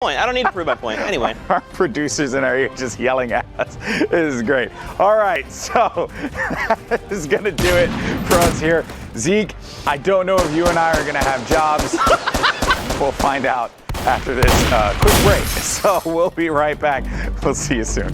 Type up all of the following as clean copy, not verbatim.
point. I don't need to prove my point. Anyway. Our producers in our ear just yelling at us. This is great. All right, so that is going to do it for us here. Zeke, I don't know if you and I are going to have jobs. We'll find out after this quick break. So we'll be right back. We'll see you soon.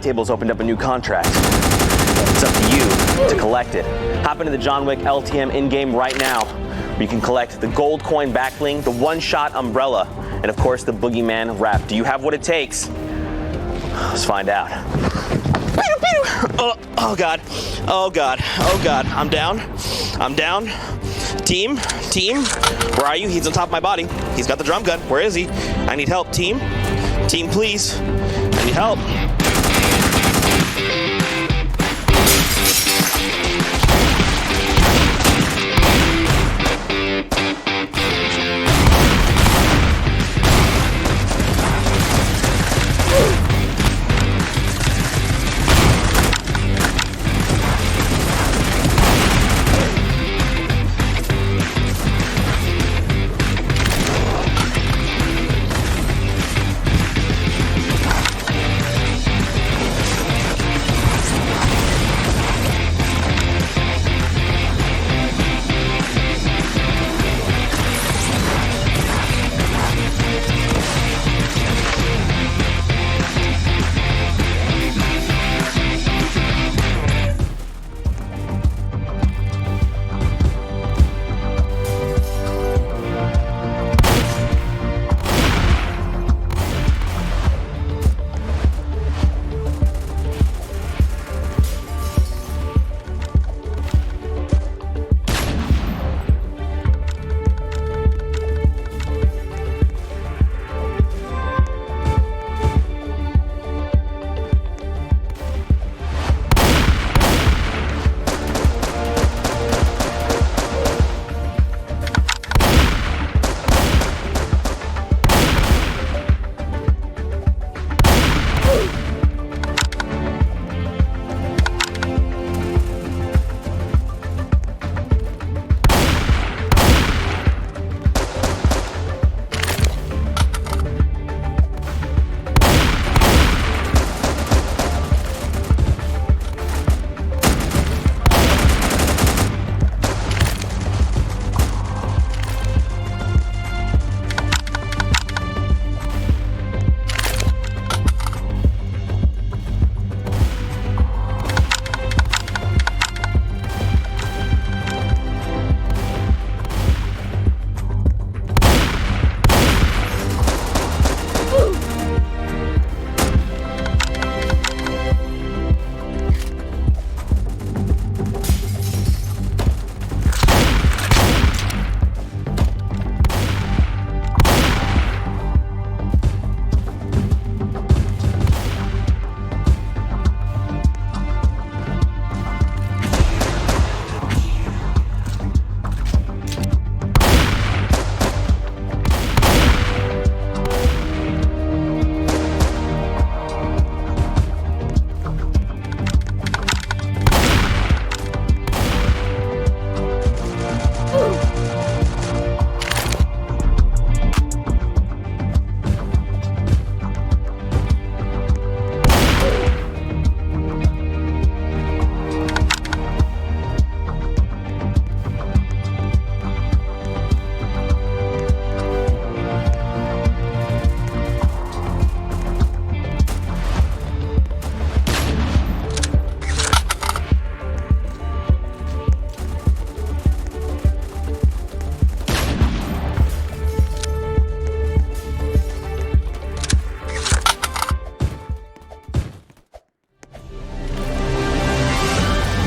Table's opened up a new contract. It's up to you to collect it. Hop into the John Wick LTM in-game right now, where you can collect the gold coin backbling, the one-shot umbrella, and of course the boogeyman wrap. Do you have what it takes? Let's find out. Oh God, oh God, oh God, I'm down, I'm down. Team, where are you? He's on top of my body. He's got the drum gun, where is he? I need help, team, please, I need help.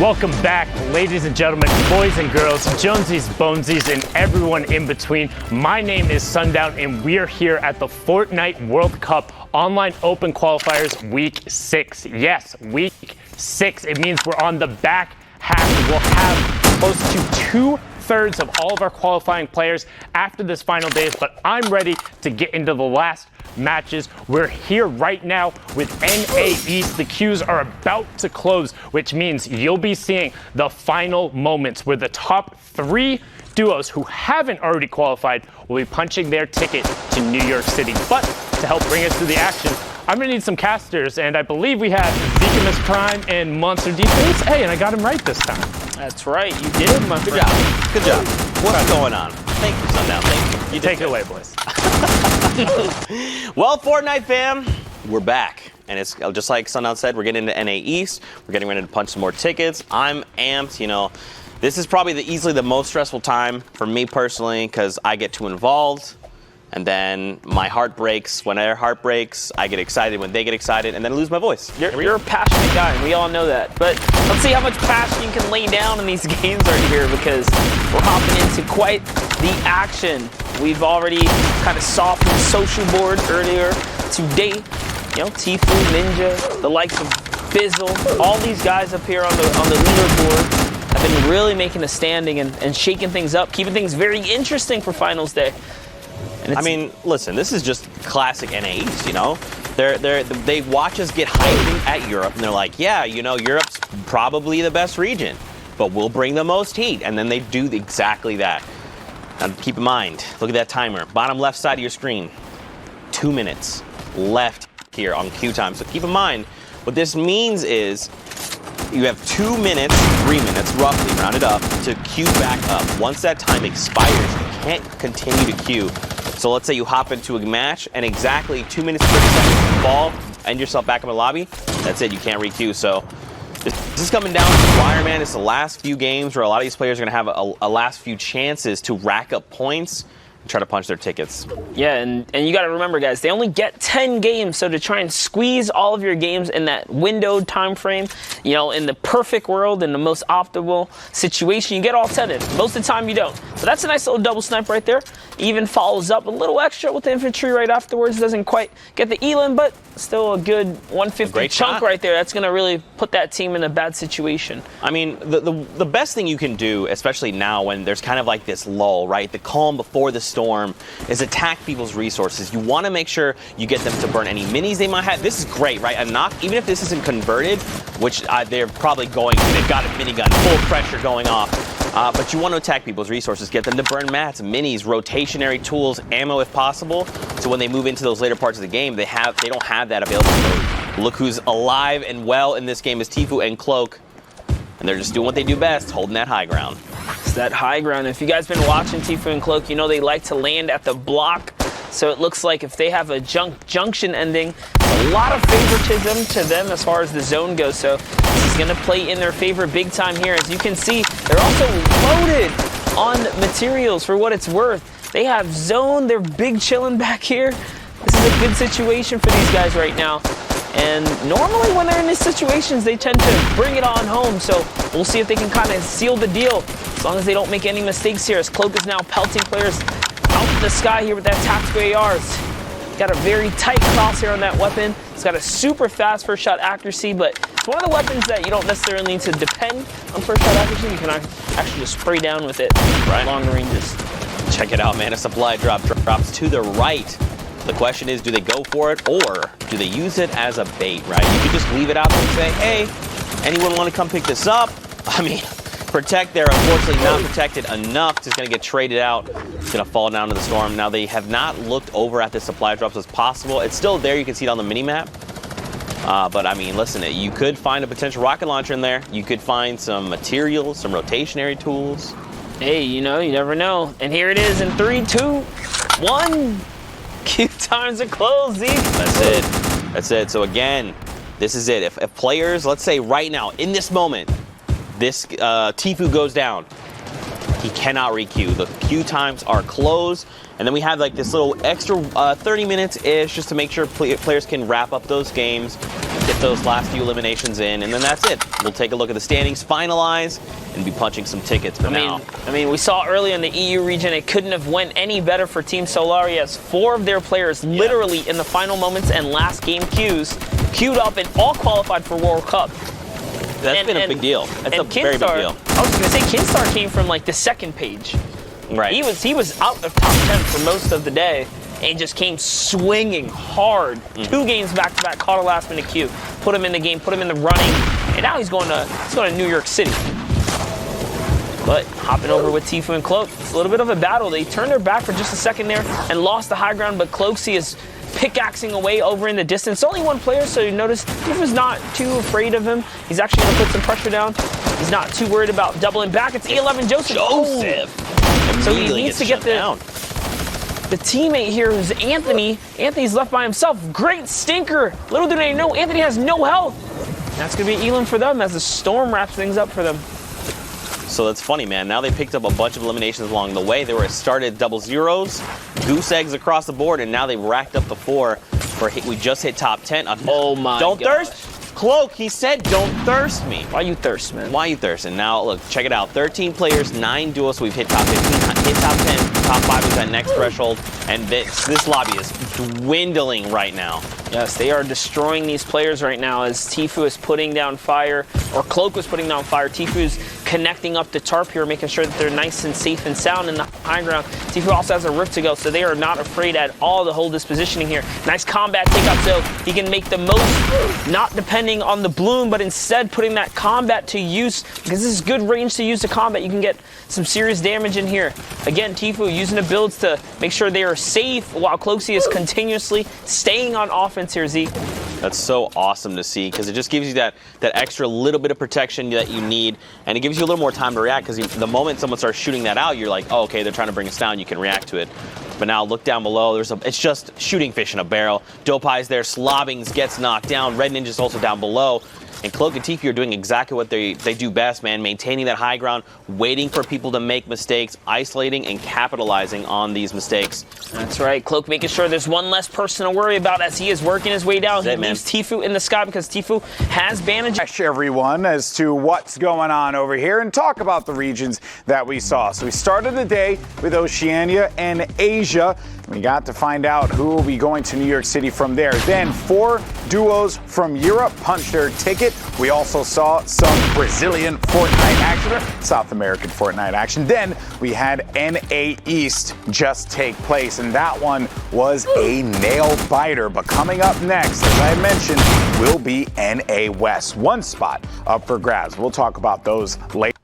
Welcome back, ladies and gentlemen, boys and girls, Jonesies, Bonesies, and everyone in between. My name is Sundown, and we are here at the Fortnite World Cup Online Open Qualifiers Week 6. Yes, Week 6. It means we're on the back half. We'll have close to 2/3 of all of our qualifying players after this final days, but I'm ready to get into the last matches. We're here right now with NA East. The queues are about to close, which means you'll be seeing the final moments where the top 3 duos who haven't already qualified will be punching their ticket to New York City. But to help bring us to the action, I'm gonna need some casters, and I believe we have Deaconess Prime and Monster Defense. Hey, and I got him right this time. That's right, you did, my friend. Good job. Good job. What's going on? Thank you, Sundown. Thank you. You take it away, boys. Well, Fortnite fam, we're back. And it's just like Sundown said, we're getting into NA East. We're getting ready to punch some more tickets. I'm amped, you know. This is probably easily the most stressful time for me personally because I get too involved. And then my heart breaks. When their heart breaks, I get excited when they get excited, and then I lose my voice. You're a passionate guy, and we all know that. But let's see how much passion you can lay down in these games right here, because we're hopping into quite the action. We've already kind of saw from the social board earlier today. You know, Tfue, Ninja, the likes of Fizzle, all these guys up here on the leaderboard have been really making a standing and shaking things up, keeping things very interesting for finals day. I mean, listen, this is just classic NA East, you know? They watch us get hyped at Europe, and they're like, yeah, you know, Europe's probably the best region, but we'll bring the most heat. And then they do exactly that. Now, keep in mind, look at that timer. Bottom left side of your screen, 2 minutes left here on queue time. So keep in mind, what this means is you have 2 minutes, 3 minutes, roughly, rounded up, to queue back up. Once that time expires, you can't continue to queue. So let's say you hop into a match and exactly 2 minutes, 30 seconds, fall, end yourself back in the lobby. That's it, you can't re-queue. So this is coming down to the wire, man. It's the last few games where a lot of these players are gonna have a last few chances to rack up points and try to punch their tickets. Yeah, and you got to remember, guys, they only get 10 games, so to try and squeeze all of your games in that windowed time frame, you know, in the perfect world, in the most optimal situation, you get all 10 in. Most of the time, you don't. So that's a nice little double snipe right there. Even follows up a little extra with the infantry right afterwards. Doesn't quite get the elim, but still a good 150 chunk right there. That's going to really put that team in a bad situation. I mean, the best thing you can do, especially now when there's kind of like this lull, right? The calm before the storm, is attack people's resources. You want to make sure you get them to burn any minis they might have. This is great, right? A knock, even if this isn't converted, which they're probably going to. They've got a minigun, full pressure going off. But you want to attack people's resources, get them to burn mats, minis, rotationary tools, ammo if possible. So when they move into those later parts of the game, they don't have that available. So look who's alive and well in this game is Tfue and Cloak. And they're just doing what they do best, holding that high ground. It's that high ground. If you guys been watching Tfue and Cloak, you know they like to land at the block. So it looks like if they have a junction ending, a lot of favoritism to them as far as the zone goes. So this is going to play in their favor big time here. As you can see, they're also loaded on materials for what it's worth. They have zone. They're big chilling back here. This is a good situation for these guys right now. And normally when they're in these situations, they tend to bring it on home. So we'll see if they can kind of seal the deal as long as they don't make any mistakes here, as Cloak is now pelting players out in the sky here with that tactical ARs. Got a very tight crosshair on that weapon. It's got a super fast first shot accuracy, but it's one of the weapons that you don't necessarily need to depend on first shot accuracy. You can actually just spray down with it at long ranges. Check it out, man. A supply drop drops to the right. The question is, do they go for it or do they use it as a bait, right? You could just leave it out there and say, hey, anyone want to come pick this up? I mean, protect, they're unfortunately not protected enough. It's going to get traded out. It's going to fall down to the storm. Now, they have not looked over at the supply drops as possible. It's still there. You can see it on the mini-map. But, I mean, listen, you could find a potential rocket launcher in there. You could find some materials, some rotationary tools. Hey, you know, you never know. And here it is in 3, 2, 1. Queue times are closed, Zeke. That's it. That's it. So, again, this is it. If players, let's say right now, in this moment, this Tfue goes down, he cannot re-queue. The queue times are closed. And then we have like this little extra 30 minutes-ish just to make sure players can wrap up those games. get those last few eliminations in, and then that's it. We'll take a look at the standings, finalize, and be punching some tickets. But I mean, we saw earlier in the EU region, it couldn't have went any better for Team Solari, as 4 of their players literally in the final moments and last game queued up and all qualified for World Cup. That's been a big deal. That's a very big deal. I was going to say, Kinstar came from like the second page. Right. He was out of top 10 for most of the day and just came swinging hard. 2 games back-to-back, caught a last-minute queue, put him in the game, put him in the running, and now he's going to New York City. But hopping over with Tfue and Cloak, it's a little bit of a battle. They turned their back for just a second there and lost the high ground, but Cloaksy is pickaxing away over in the distance. Only 1 player, so you notice Tifue's not too afraid of him. He's actually going to put some pressure down. He's not too worried about doubling back. It's E11 Joseph. So he needs to get the teammate here, who's Anthony. Anthony's left by himself. Great stinker. Little do they know, Anthony has no health. That's going to be Elam for them as the storm wraps things up for them. So that's funny, man. Now they picked up a bunch of eliminations along the way. They were started double zeros, goose eggs across the board, and now they've racked up the 4. We just hit top 10. Oh my Don't gosh. thirst? Cloak, he said, don't thirst me. Why you thirst, man? Why you thirsting? Now, look, check it out. 13 players, 9 duos. So we've hit top 15, hit top 10, top 5 is that next threshold. And this lobby is dwindling right now. Yes, they are destroying these players right now as Tfue is putting down fire, or Cloak was putting down fire. Tfue's connecting up the tarp here, making sure that they're nice and safe and sound in the high ground. Tfue also has a rift to go, so they are not afraid at all to hold this positioning here. Nice combat takeout, so he can make the most, not depending on the bloom, but instead putting that combat to use, because this is good range to use the combat. You can get some serious damage in here. Again, Tfue using the builds to make sure they are safe, while Cloaksy is continuously staying on offense here, Zeke. That's so awesome to see, because it just gives you that extra little bit of protection that you need, and it gives you a little more time to react, because the moment someone starts shooting that out, you're like, oh, okay, they're trying to bring us down, you can react to it. But now look down below, it's just shooting fish in a barrel. Dopeye's there, Slobbings gets knocked down, Red Ninja's also down below. And Cloak and Tfue are doing exactly what they do best, man. Maintaining that high ground, waiting for people to make mistakes, isolating and capitalizing on these mistakes. That's right. Cloak making sure there's one less person to worry about as he is working his way down. He man. leaves Tfue in the sky because Tfue has bandages. Everyone as to what's going on over here and talk about the regions that we saw. So we started the day with Oceania and Asia. We got to find out who will be going to New York City from there. Then 4 duos from Europe punched their ticket. We also saw some Brazilian Fortnite action, or South American Fortnite action. Then we had NA East just take place, and that one was a nail biter. But coming up next, as I mentioned, will be NA West. 1 spot up for grabs. We'll talk about those later.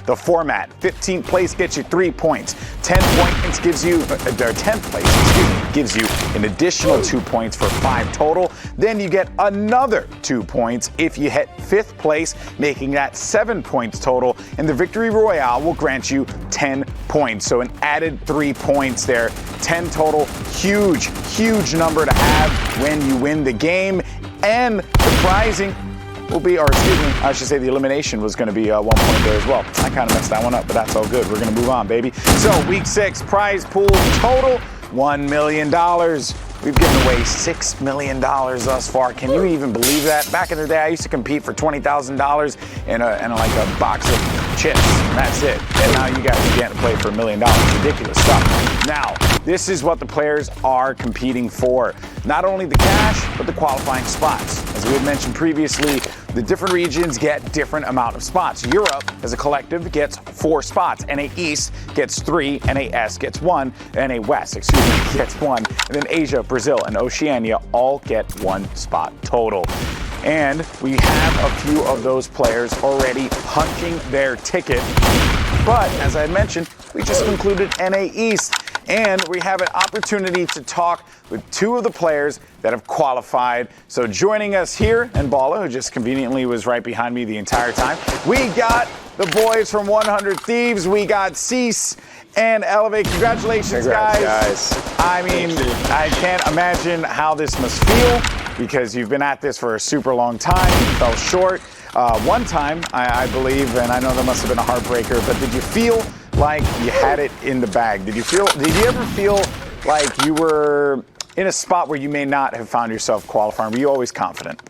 The format, 15th place gets you 3 points. 10th points gives you, 10th place, gives you an additional 2 points for 5 total. Then you get another 2 points if you hit 5th place, making that 7 points total. And the Victory Royale will grant you 10 points. So an added 3 points there. 10 total, huge number to have when you win the game. And the prizing will be, or excuse me, I should say the elimination was going to be 1 point there as well. I kind of messed that one up, but that's all good. We're going to move on, baby. So week 6, prize pool total, $1 million. We've given away $6 million thus far. Can you even believe that? Back in the day, I used to compete for $20,000 in like a box of chips, and that's it. And now you guys are getting to play for $1 million. Ridiculous stuff. Now, this is what the players are competing for. Not only the cash, but the qualifying spots. As we had mentioned previously, the different regions get different amount of spots. Europe, as a collective, gets 4 spots. NA East gets 3, NAS gets 1, NA West, gets 1. And then Asia, Brazil, and Oceania all get 1 spot total. And we have a few of those players already punching their ticket. But, as I mentioned, we just concluded NA East. And we have an opportunity to talk with 2 of the players that have qualified. So joining us here, and Bala, who just conveniently was right behind me the entire time, we got the boys from 100 Thieves. We got Cease and Elevate. Congratulations, guys. I mean, I can't imagine how this must feel because you've been at this for a super long time. You fell short one time, I believe, and I know that must have been a heartbreaker, but did you feel like you had it in the bag? Did you ever feel like you were in a spot where you may not have found yourself qualifying? Were you always confident?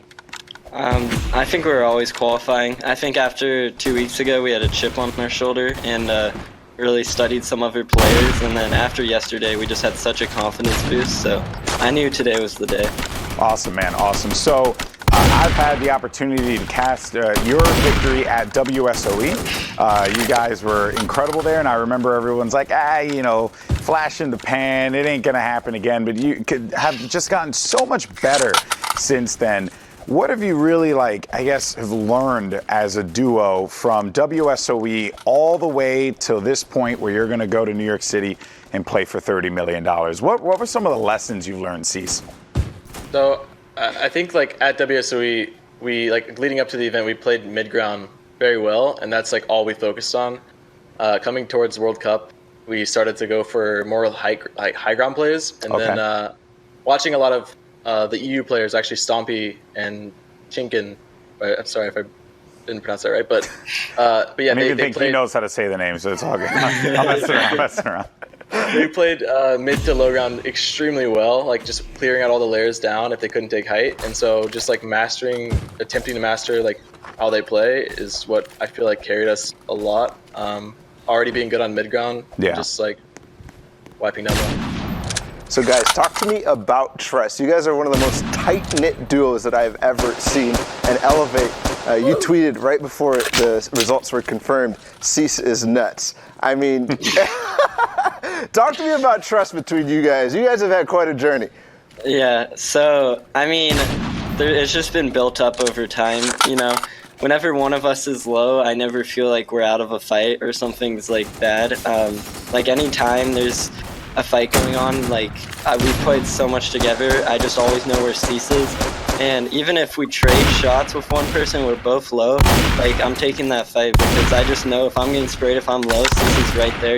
I think we're always qualifying. I think after 2 weeks ago, we had a chip on our shoulder and really studied some other players. And then after yesterday, we just had such a confidence boost. So I knew today was the day. Awesome, man. Awesome. So I've had the opportunity to cast your victory at WSOE. You guys were incredible there, and I remember everyone's like, flash in the pan, it ain't gonna happen again. But you could have just gotten so much better since then. What have you really, have learned as a duo from WSOE all the way to this point where you're gonna go to New York City and play for $30 million? What were some of the lessons you learned, Cease? So I think at WSOE, we leading up to the event, we played mid ground very well, and that's all we focused on. Coming towards World Cup, we started to go for more high ground plays, and then watching a lot of the EU players, actually Stompy and Chinkin. I'm sorry if I didn't pronounce that right, but yeah, I think he knows how to say the name, so it's all good. I'm messing around. They played mid to low ground extremely well, just clearing out all the layers down if they couldn't take height. And so just attempting to master how they play is what I feel carried us a lot. Already being good on mid ground, just wiping down one. So guys, talk to me about trust. You guys are one of the most tight-knit duos that I've ever seen. And Elevate, you tweeted right before the results were confirmed, Cease is nuts. I mean, talk to me about trust between you guys. You guys have had quite a journey. Yeah, so, it's just been built up over time, Whenever one of us is low, I never feel like we're out of a fight or something's bad. Anytime there's a fight going on, we played so much together, I just always know where Cease is. And even if we trade shots with one person, we're both low, I'm taking that fight because I just know if I'm getting sprayed, if I'm low, Cease is right there.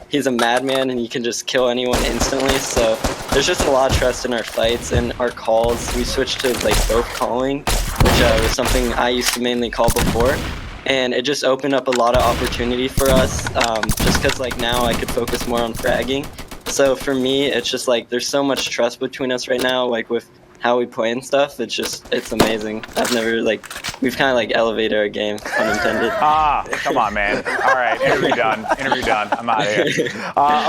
He's a madman and he can just kill anyone instantly. So there's just a lot of trust in our fights and our calls. We switched to both calling, which was something I used to mainly call before. And it just opened up a lot of opportunity for us, just because now I could focus more on fragging. So for me, it's just there's so much trust between us right now, with how we play and stuff. It's amazing. I've never we've kind of elevated our game, pun intended. Come on, man. All right, interview done. I'm out of here.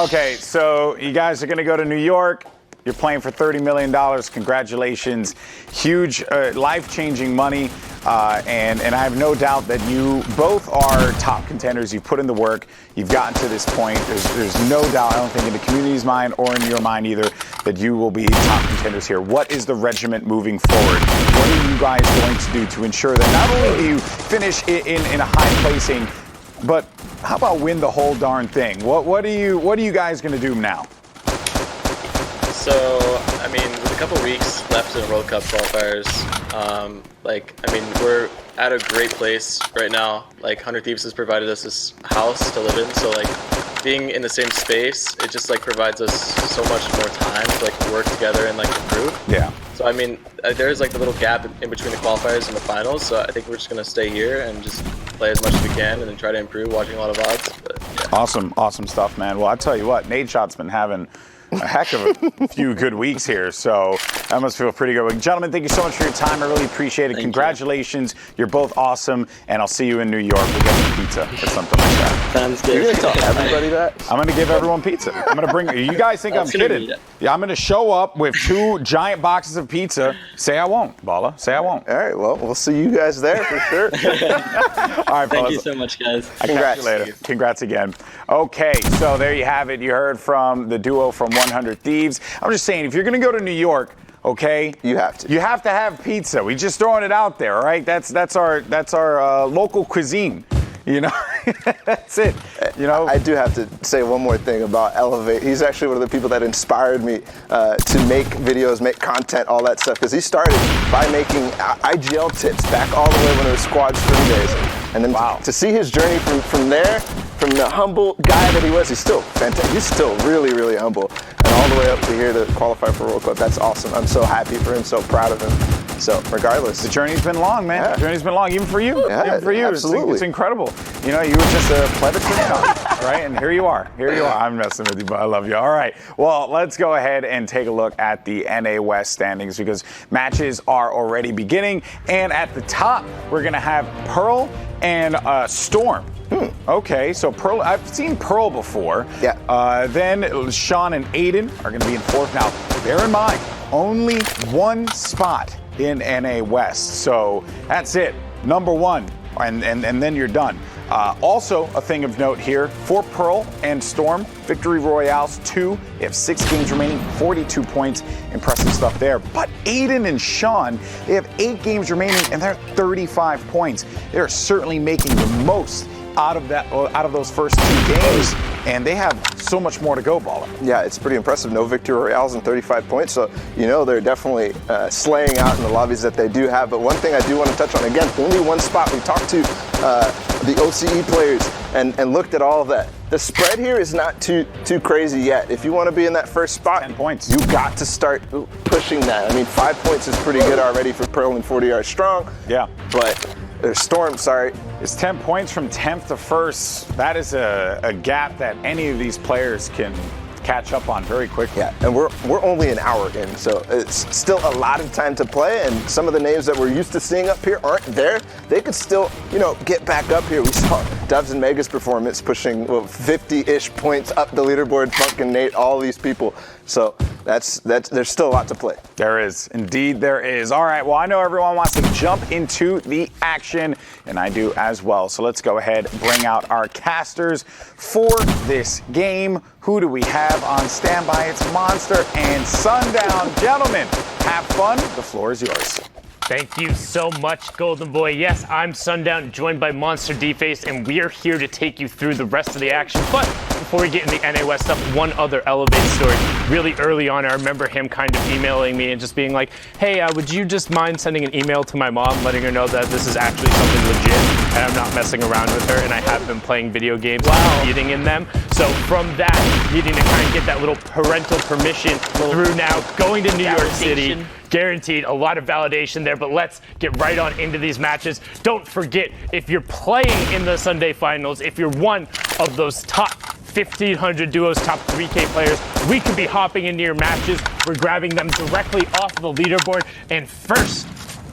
Okay, so you guys are gonna go to New York. You're playing for $30 million. Congratulations. Huge, life-changing money. And I have no doubt that you both are top contenders. You've put in the work. You've gotten to this point. There's no doubt, I don't think in the community's mind or in your mind either, that you will be top contenders here. What is the regiment moving forward? What are you guys going to do to ensure that not only do you finish in a high placing, but how about win the whole darn thing? What are you guys going to do now? So, with a couple weeks left in World Cup qualifiers, we're at a great place right now. 100 Thieves has provided us this house to live in, so being in the same space, it just provides us so much more time to work together and improve. Yeah. So there's the little gap in between the qualifiers and the finals, so I think we're just gonna stay here and just play as much as we can and then try to improve, watching a lot of odds. But, yeah. Awesome stuff, man. Well, I tell you what, Nadeshot's been having a heck of a few good weeks here, so that must feel pretty good. Gentlemen, thank you so much for your time. I really appreciate it. Congratulations. You're both awesome, and I'll see you in New York. We'll get some pizza or something like that. Sounds good. You're going to tell everybody that? I'm going to give everyone pizza. I'm going to bring you guys think I'm kidding. Yeah, I'm going to show up with 2 giant boxes of pizza. Say I won't, Bala. Say I won't. All right, well, we'll see you guys there for sure. All right, Thank you so much, guys. Congrats. You later. Congrats again. Okay, so there you have it. You heard from the duo from 100 Thieves. I'm just saying, if you're going to go to New York, okay, you have to. You have to have pizza. We just throwing it out there, all right? That's our local cuisine. That's it. I do have to say one more thing about Elevate. He's actually one of the people that inspired me to make videos, make content, all that stuff. Because he started by making IGL tips back all the way when it was Squad Stream days. And then to see his journey from there, from the humble guy that he was, he's still fantastic. He's still really, really humble. And all the way up to here to qualify for World Cup. That's awesome. I'm so happy for him, so proud of him. So regardless, the journey's been long, man. Yeah. The journey's been long, even for you. Yeah, even for you. absolutely. It's incredible. You know, you were just a pleb at TikTok, right? And here you are. Here you are. I'm messing with you, but I love you. All right. Well, let's go ahead and take a look at the NA West standings because matches are already beginning. And at the top, we're going to have Pearl and Storm. Okay, so Pearl, I've seen Pearl before. Yeah. Then Sean and Aiden are going to be in fourth. Now, bear in mind, only one spot in NA West. So that's it, number one, and then you're done. Also, a thing of note here, for Pearl and Storm, Victory Royales 2, they have 6 games remaining, 42 points, impressive stuff there. But Aiden and Sean, they have 8 games remaining, and they're 35 points. They're certainly making the most out of those first 2 games, and they have so much more to go, Baller. Yeah, it's pretty impressive. No victory royales and 35 points, so you know they're definitely slaying out in the lobbies that they do have. But one thing I do want to touch on, again, only one spot. We talked to the OCE players and looked at all of that. The spread here is not too crazy yet. If you want to be in that first spot, 10 points. You got to start pushing that. I mean, 5 points is pretty good already for Pearl and 40 yards strong. Yeah. But Storm, sorry. It's 10 points from 10th to 1st. That is a gap that any of these players can catch up on very quickly. Yeah, and we're only an hour in, so it's still a lot of time to play, and some of the names that we're used to seeing up here aren't there. They could still, get back up here. We saw Dubs and Mega's performance pushing 50-ish points up the leaderboard, Funk and Nate, all these people. So that's there's still a lot to play. There is. Indeed, there is. All right, well, I know everyone wants to jump into the action, and I do as well. So let's go ahead and bring out our casters for this game. Who do we have on standby? It's Monster and Sundown. Gentlemen, have fun. The floor is yours. Thank you so much, Golden Boy. Yes, I'm Sundown, joined by Monster D-Face, and we are here to take you through the rest of the action. But before we get in the NA West stuff, one other Elevate story. Really early on, I remember him kind of emailing me and just being like, hey, would you just mind sending an email to my mom, letting her know that this is actually something legit, and I'm not messing around with her, and I have been playing video games and competing in them. So from that, needing to kind of get that little parental permission through now, going to New York City, guaranteed a lot of validation there, but let's get right on into these matches. Don't forget, if you're playing in the Sunday finals, if you're one of those top 1,500 duos, top 3K players, we could be hopping into your matches. We're grabbing them directly off the leaderboard. And first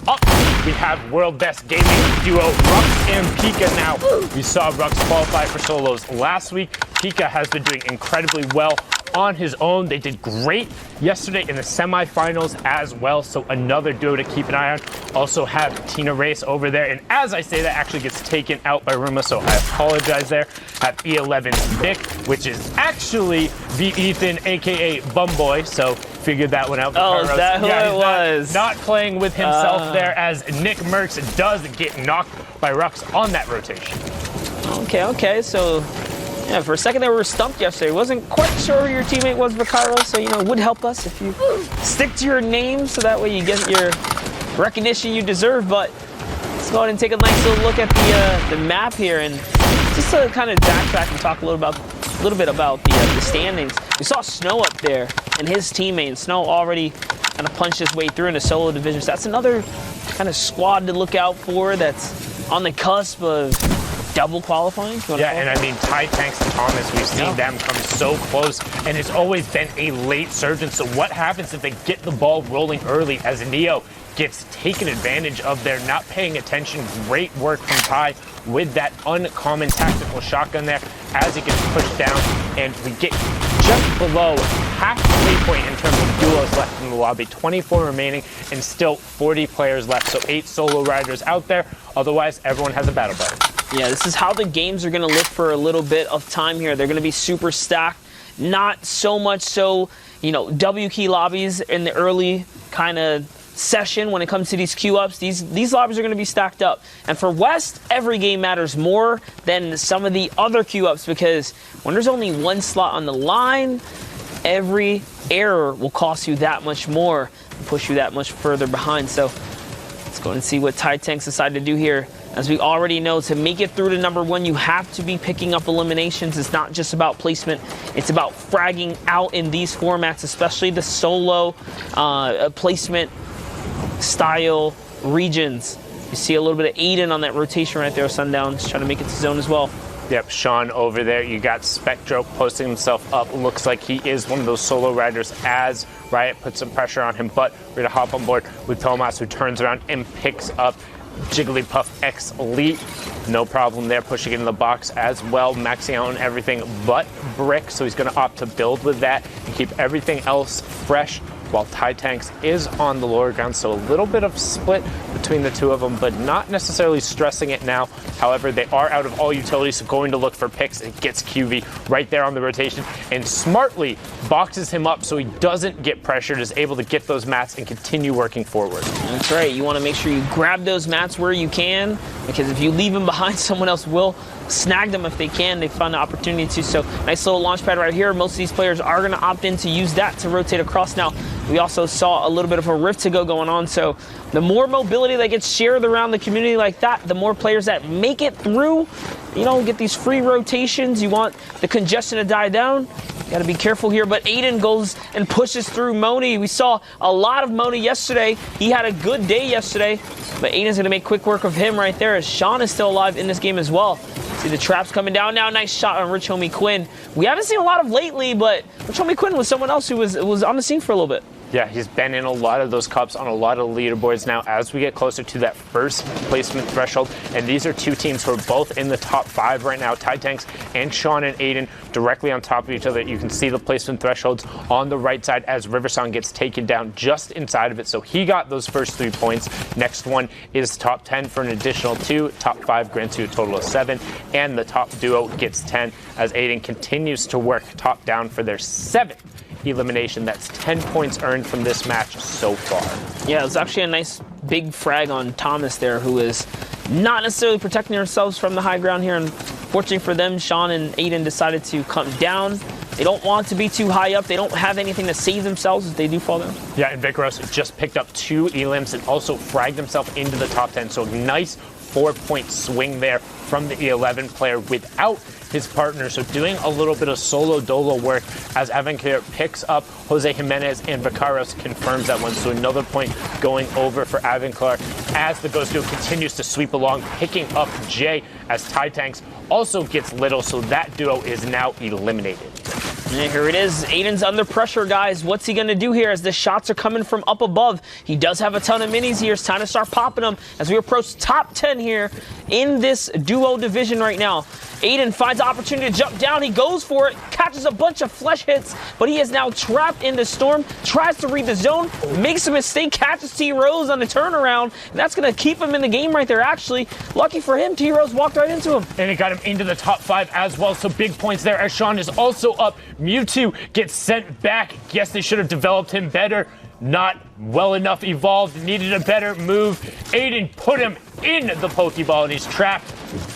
up, we have world best gaming duo Rux and Pika. Now, we saw Rux qualify for solos last week. Pika has been doing incredibly well on his own. They did great yesterday in the semifinals as well, so another duo to keep an eye on. Also have Tina Race over there, and as I say, that actually gets taken out by Ruma, so I apologize there. Have E11's Nick, which is actually the Ethan, aka Bumboy, so figured that one out. Oh, is that who it was? Not playing with himself there, as Nick Merckx does get knocked by Rux on that rotation. Okay, so yeah, for a second they were stumped yesterday. Wasn't quite sure who your teammate was, Vaccaro, so it would help us if you stick to your name so that way you get your recognition you deserve. But let's go ahead and take a nice little look at the map here, and just to kind of backtrack and talk a little bit about the standings. We saw Snow up there and his teammate, and Snow already kind of punched his way through in the solo division. So that's another kind of squad to look out for that's on the cusp of double qualifying. Yeah, and I mean, Ty Tanks and Thomas, we've seen them come so close, and it's always been a late surge. And so what happens if they get the ball rolling early, as Neo gets taken advantage of there, not paying attention? Great work from Ty with that uncommon tactical shotgun there as it gets pushed down, and we get just below halfway point in terms of duos left in the lobby. 24 remaining and still 40 players left, so 8 solo riders out there. Otherwise, everyone has a battle button. Yeah, this is how the games are going to look for a little bit of time here. They're going to be super stacked. Not so much so, W key lobbies in the early kind of session when it comes to these queue-ups. These lobbies are going to be stacked up. And for West, every game matters more than some of the other queue-ups, because when there's only one slot on the line, every error will cost you that much more and push you that much further behind. So let's go and see what Ty Tanks decide to do here. As we already know, to make it through to number 1, you have to be picking up eliminations. It's not just about placement. It's about fragging out in these formats, especially the solo placement style regions. You see a little bit of Aiden on that rotation right there, Sundown. He's trying to make it to zone as well. Yep, Sean over there. You got Spectro posting himself up. Looks like he is one of those solo riders as Riot puts some pressure on him. But we're going to hop on board with Tomas, who turns around and picks up Jigglypuff X Elite. No problem there, pushing it in the box as well, maxing out on everything but brick. So he's going to opt to build with that and keep everything else fresh, while Tanks is on the lower ground. So a little bit of split between the two of them, but not necessarily stressing it now. However, they are out of all utilities, so going to look for picks. It gets QV right there on the rotation and smartly boxes him up so he doesn't get pressured, is able to get those mats and continue working forward. That's right. You want to make sure you grab those mats where you can, because if you leave them behind, someone else will snag them if they can. They find the opportunity to. So nice little launch pad right here. Most of these players are going to opt in to use that to rotate across. Now, we also saw a little bit of a rift to go going on. So the more mobility that gets shared around the community like that, the more players that make it through, you know, get these free rotations. You want the congestion to die down. Got to be careful here, but Aiden goes and pushes through Moni. We saw a lot of Moni yesterday. He had a good day yesterday, but Aiden's going to make quick work of him right there, as Sean is still alive in this game as well. See the traps coming down now. Nice shot on Rich Homie Quinn. We haven't seen a lot of lately, but Rich Homie Quinn was someone else who was on the scene for a little bit. Yeah, he's been in a lot of those cups on a lot of leaderboards now as we get closer to that first placement threshold. And these are two teams who are both in the top 5 right now. Tanks and Sean and Aiden directly on top of each other. You can see the placement thresholds on the right side as Riversong gets taken down just inside of it. So he got those first 3 points. Next one is top 10 for an additional 2. Top 5 grants you a total of 7. And the top duo gets 10 as Aiden continues to work top down for their 7th elimination. That's 10 points earned from this match so far. Yeah, it was actually a nice big frag on Thomas there, who is not necessarily protecting themselves from the high ground here. And fortunately for them, Sean and Aiden decided to come down. They don't want to be too high up. They don't have anything to save themselves if they do fall down. Yeah, and Vicaros just picked up 2 elims and also fragged himself into the top 10. So a nice 4-point swing there from the E11 player without his partner. So doing a little bit of solo dolo work as Avanclair picks up Jose Jimenez, and Vicaros confirms that one. So another point going over for Avanclair as the Ghost Duo continues to sweep along, picking up Jay as Tanks also gets little. So that duo is now eliminated. And here it is. Aiden's under pressure, guys. What's he going to do here as the shots are coming from up above? He does have a ton of minis here. It's time to start popping them as we approach top 10 here in this duo division right now. Aiden finds the opportunity to jump down. He goes for it, catches a bunch of flesh hits, but he is now trapped in the storm, tries to read the zone, makes a mistake, catches T-Rose on the turnaround, and that's going to keep him in the game right there, actually. Lucky for him, T-Rose walked right into him. And it got him into the top 5 as well, so big points there as Sean is also up. Mewtwo gets sent back. Guess they should have developed him better. Not well enough evolved, needed a better move. Aiden put him in the Pokeball and he's trapped.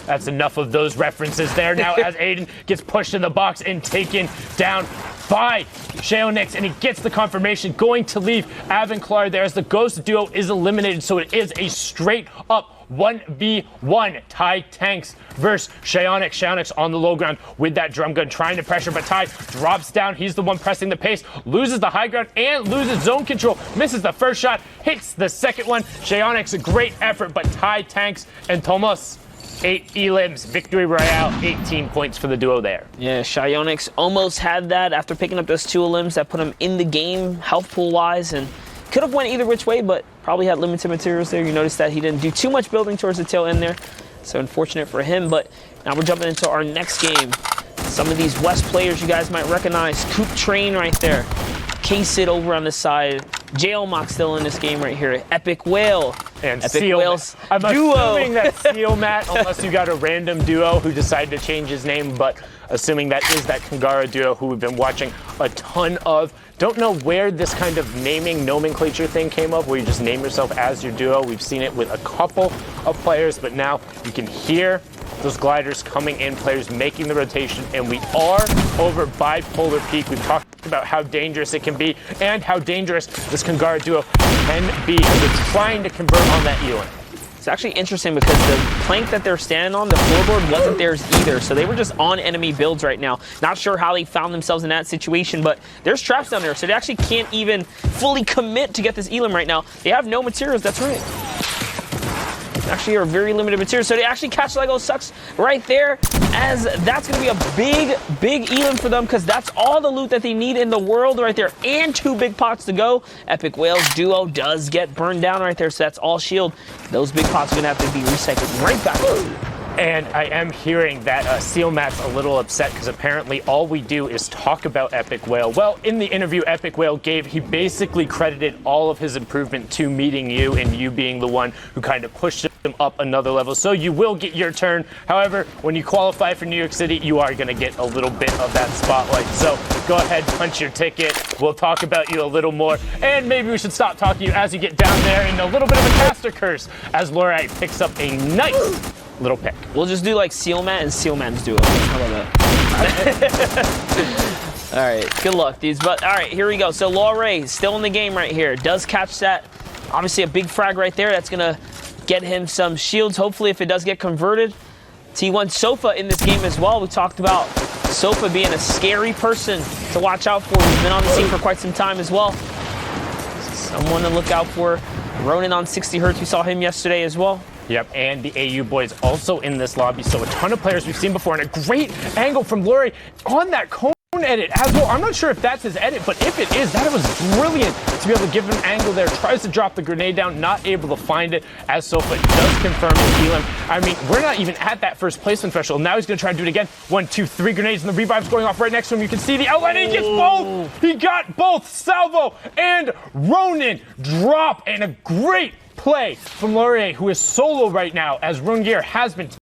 That's enough of those references there now as Aiden gets pushed in the box and taken down by Sheonix, and he gets the confirmation, going to leave Avanclair there as the Ghost Duo is eliminated. So it is a straight up 1v1. Tanks versus Sheonix. Sheonix on the low ground with that drum gun trying to pressure, but Ty drops down. He's the one pressing the pace, loses the high ground and loses zone control. Misses the first shot, hits the second one. Sheonix, a great effort, but Tanks and Tomas, 8 elims, victory royale, 18 points for the duo there. Yeah, Sheonix almost had that after picking up those 2 elims that put him in the game, health pool wise, and could have went either which way, but probably had limited materials there. You notice that he didn't do too much building towards the tail end there, so unfortunate for him. But now we're jumping into our next game. Some of these West players you guys might recognize. Coop Train right there. K-Sid over on the side. JayRock still in this game right here. Epic Whale. And Epic Seal Whale's I'm duo. assuming that Seal Matt, unless you got a random duo who decided to change his name, but assuming that is that Kangara duo who we've been watching a ton of. Don't know where this kind of naming nomenclature thing came up, where you just name yourself as your duo. We've seen it with a couple of players, but now you can hear those gliders coming in, players making the rotation, and we are over Bipolar Peak. We've talked about how dangerous it can be and how dangerous this Kangara duo can be as it's trying to convert on that Ewan. It's actually interesting because the plank that they're standing on, the floorboard, wasn't theirs either. So they were just on enemy builds right now. Not sure how they found themselves in that situation, but there's traps down there, so they actually can't even fully commit to get this elim right now. They have no materials, that's right. Actually are very limited materials, so they actually catch Lego sucks right there, as that's going to be a big elim for them, because that's all the loot that they need in the world right there, and 2 big pots to go. Epic Whales duo does get burned down right there, so that's all shield. Those big pots are going to have to be recycled right back. And I am hearing that Seal Matt's a little upset because apparently all we do is talk about Epic Whale. Well, in the interview Epic Whale gave, he basically credited all of his improvement to meeting you and you being the one who kind of pushed him up another level. So you will get your turn. However, when you qualify for New York City, you are going to get a little bit of that spotlight. So go ahead, punch your ticket. We'll talk about you a little more. And maybe we should stop talking to you as you get down there in a little bit of a caster curse as Laurite picks up a nice little pick. We'll just do like Sealmat and Sealman's duo. How about that? All right, good luck, dudes. But all right, here we go. So Laurite still in the game right here. Does catch that. Obviously a big frag right there. That's gonna get him some shields. Hopefully, if it does get converted. T1 Sofa in this game as well. We talked about Sofa being a scary person to watch out for. He's been on the scene for quite some time as well. Someone to look out for. Ronin on 60 Hertz. We saw him yesterday as well. Yep, and the AU boys also in this lobby, so a ton of players we've seen before, and a great angle from Laurite on that cone edit as well. I'm not sure if that's his edit, but if it is, that was brilliant to be able to give him an angle there. Tries to drop the grenade down, not able to find it, as Sofa does confirm with Elim. I mean, we're not even at that first placement threshold. Now he's going to try to do it again. 1, 2, 3 grenades, and the revive's going off right next to him. You can see the outline, and he gets both! He got both Salvo and Ronin drop, and a great play from Laurite, who is solo right now, as Rungear has been